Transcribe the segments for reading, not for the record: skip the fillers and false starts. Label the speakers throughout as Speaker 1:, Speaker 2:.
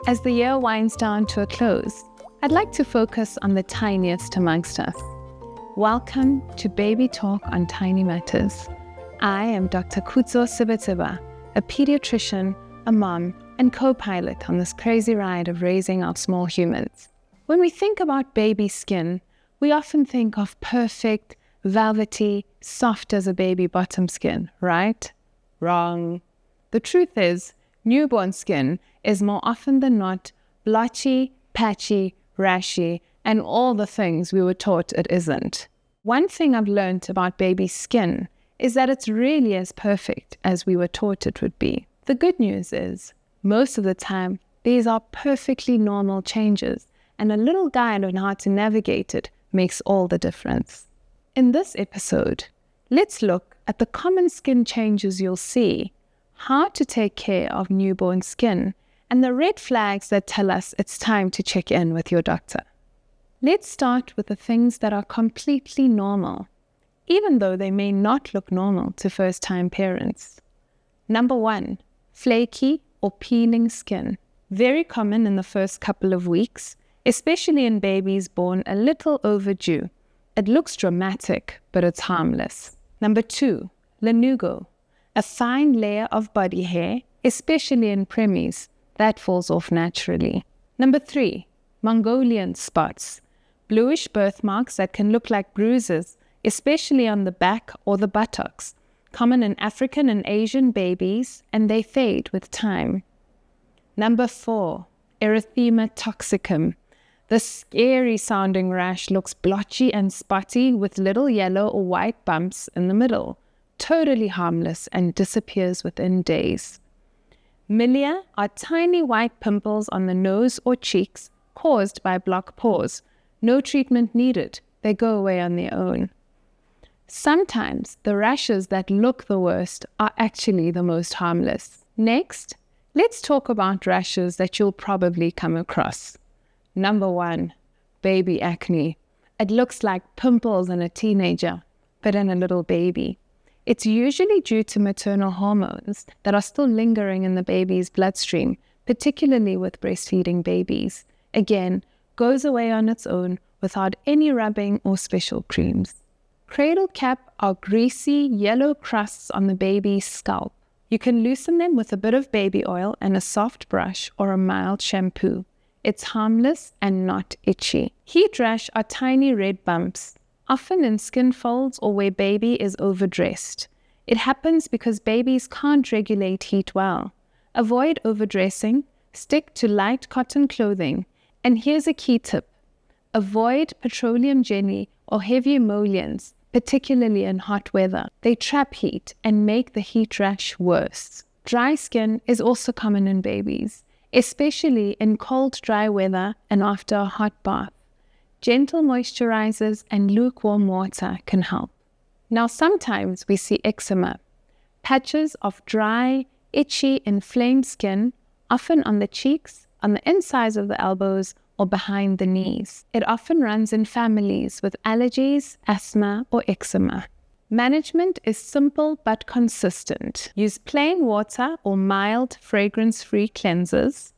Speaker 1: As the year winds down to a close, I'd like to focus on the tiniest amongst us. Welcome to Baby Talk on Tiny Matters. I am Dr. Kutso Sibetiba, a pediatrician, a mom, and co-pilot on this crazy ride of raising our small humans. When we think about baby skin, we often think of perfect, velvety, soft as a baby bottom skin, right? Wrong. The truth is, newborn skin is more often than not blotchy, patchy, rashy, and all the things we were taught it isn't. One thing I've learned about baby skin is that it's really as perfect as we were taught it would be. The good news is, most of the time, these are perfectly normal changes, and a little guide on how to navigate it makes all the difference. In this episode, let's look at the common skin changes you'll see, how to take care of newborn skin, and the red flags that tell us it's time to check in with your doctor. Let's start with the things that are completely normal, even though they may not look normal to first-time parents. Number 1, flaky or peeling skin. Very common in the first couple of weeks, especially in babies born a little overdue. It looks dramatic, but it's harmless. Number 2, lanugo, a fine layer of body hair, especially in preemies, that falls off naturally. Number 3, Mongolian spots, bluish birthmarks that can look like bruises, especially on the back or the buttocks, common in African and Asian babies, and they fade with time. Number 4, erythema toxicum. The scary-sounding rash looks blotchy and spotty with little yellow or white bumps in the middle, totally harmless and disappears within days. Milia are tiny white pimples on the nose or cheeks caused by blocked pores. No treatment needed. They go away on their own. Sometimes the rashes that look the worst are actually the most harmless. Next, let's talk about rashes that you'll probably come across. Number 1, baby acne. It looks like pimples in a teenager, but in a little baby. It's usually due to maternal hormones that are still lingering in the baby's bloodstream, particularly with breastfeeding babies. Again, goes away on its own without any rubbing or special creams. Cradle cap are greasy yellow crusts on the baby's scalp. You can loosen them with a bit of baby oil and a soft brush or a mild shampoo. It's harmless and not itchy. Heat rash are tiny red bumps, often in skin folds or where baby is overdressed. It happens because babies can't regulate heat well. Avoid overdressing, stick to light cotton clothing, and here's a key tip. Avoid petroleum jelly or heavy emollients, particularly in hot weather. They trap heat and make the heat rash worse. Dry skin is also common in babies, especially in cold, dry weather and after a hot bath. Gentle moisturizers and lukewarm water can help. Now sometimes we see eczema, patches of dry, itchy, inflamed skin, often on the cheeks, on the insides of the elbows, or behind the knees. It often runs in families with allergies, asthma, or eczema. Management is simple but consistent. Use plain water or mild fragrance-free cleansers.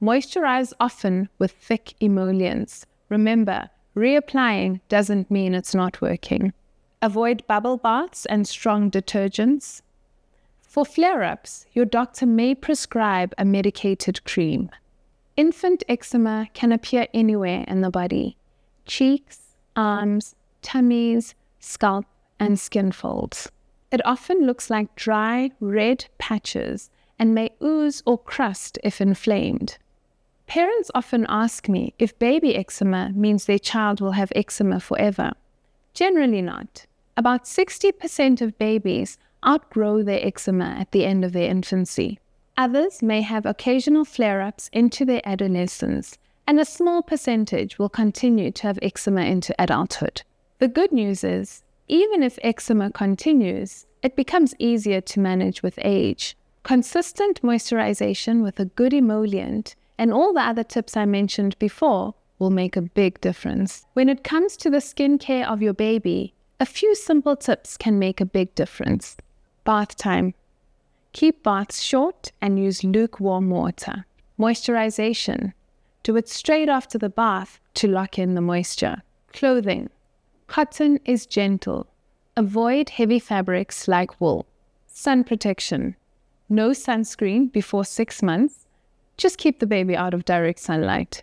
Speaker 1: Moisturize often with thick emollients. Remember, reapplying doesn't mean it's not working. Avoid bubble baths and strong detergents. For flare-ups, your doctor may prescribe a medicated cream. Infant eczema can appear anywhere in the body: cheeks, arms, tummies, scalp, and skin folds. It often looks like dry, red patches and may ooze or crust if inflamed. Parents often ask me if baby eczema means their child will have eczema forever. Generally not. About 60% of babies outgrow their eczema at the end of their infancy. Others may have occasional flare-ups into their adolescence, and a small percentage will continue to have eczema into adulthood. The good news is, even if eczema continues, it becomes easier to manage with age. Consistent moisturization with a good emollient and all the other tips I mentioned before will make a big difference. When it comes to the skincare of your baby, a few simple tips can make a big difference. Bath time. Keep baths short and use lukewarm water. Moisturization. Do it straight after the bath to lock in the moisture. Clothing. Cotton is gentle. Avoid heavy fabrics like wool. Sun protection. No sunscreen before 6 months. Just keep the baby out of direct sunlight.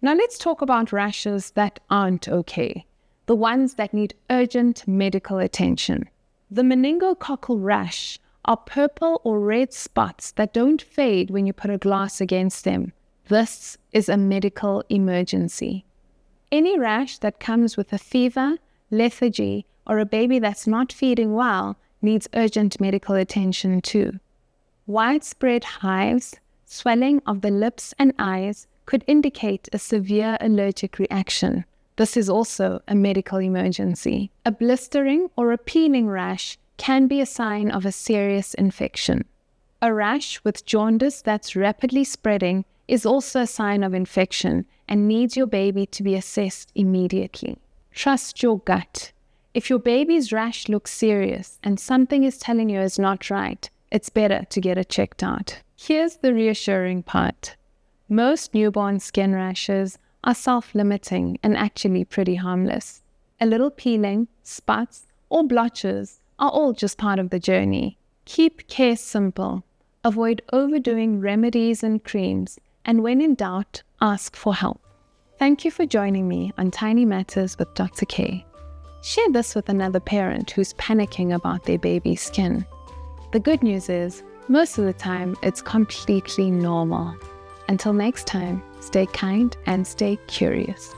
Speaker 1: Now let's talk about rashes that aren't okay. The ones that need urgent medical attention. The meningococcal rash are purple or red spots that don't fade when you put a glass against them. This is a medical emergency. Any rash that comes with a fever, lethargy, or a baby that's not feeding well needs urgent medical attention too. Widespread hives, swelling of the lips and eyes could indicate a severe allergic reaction. This is also a medical emergency. A blistering or a peeling rash can be a sign of a serious infection. A rash with jaundice that's rapidly spreading is also a sign of infection and needs your baby to be assessed immediately. Trust your gut. If your baby's rash looks serious and something is telling you is not right, it's better to get it checked out. Here's the reassuring part. Most newborn skin rashes are self-limiting and actually pretty harmless. A little peeling, spots, or blotches are all just part of the journey. Keep care simple. Avoid overdoing remedies and creams, and when in doubt, ask for help. Thank you for joining me on Tiny Matters with Dr. K. Share this with another parent who's panicking about their baby's skin. The good news is, most of the time, it's completely normal. Until next time, stay kind and stay curious.